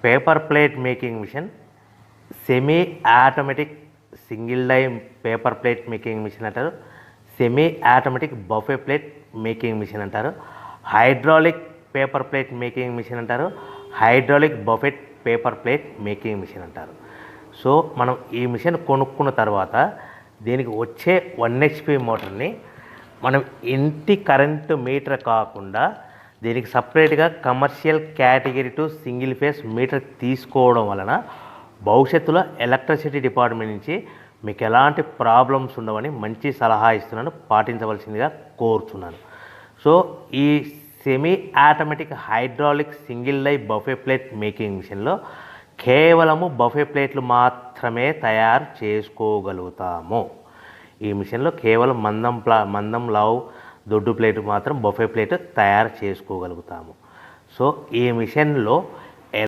Paper plate making machine, semi automatic single die paper plate making machine అంటారు, semi automatic buffet plate making machine అంటారు, hydraulic paper plate making machine అంటారు, hydraulic buffet paper plate making machine అంటారు. So మనం ఈ machine కొనుక్కున్న తర్వాత దీనికి వచ్చే 1 HP మోటార్ని మనం ఇంటి కరెంటు మీటర్ కాకుండా దీనికి సపరేట్గా commercial category to single phase metre తీసుకోవడం వలన భవిష్యత్తులో ఎలక్ట్రిసిటీ డిపార్ట్మెంట్ నుంచి మీకు ఎలాంటి ప్రాబ్లమ్స్ ఉండవని మంచి సలహా ఇస్తున్నాను, పాటించవలసిందిగా కోరుతున్నాను. సో ఈ semi automatic hydraulic single die buffet plate making మిషన్లో కేవలము బఫే ప్లేట్లు మాత్రమే తయారు చేసుకోగలుగుతాము. ఈ మిషన్లో కేవలం మందం లావు దొడ్డు ప్లేట్ మాత్రం బఫే ప్లేట్ తయారు చేసుకోగలుగుతాము. సో ఈ మిషన్లో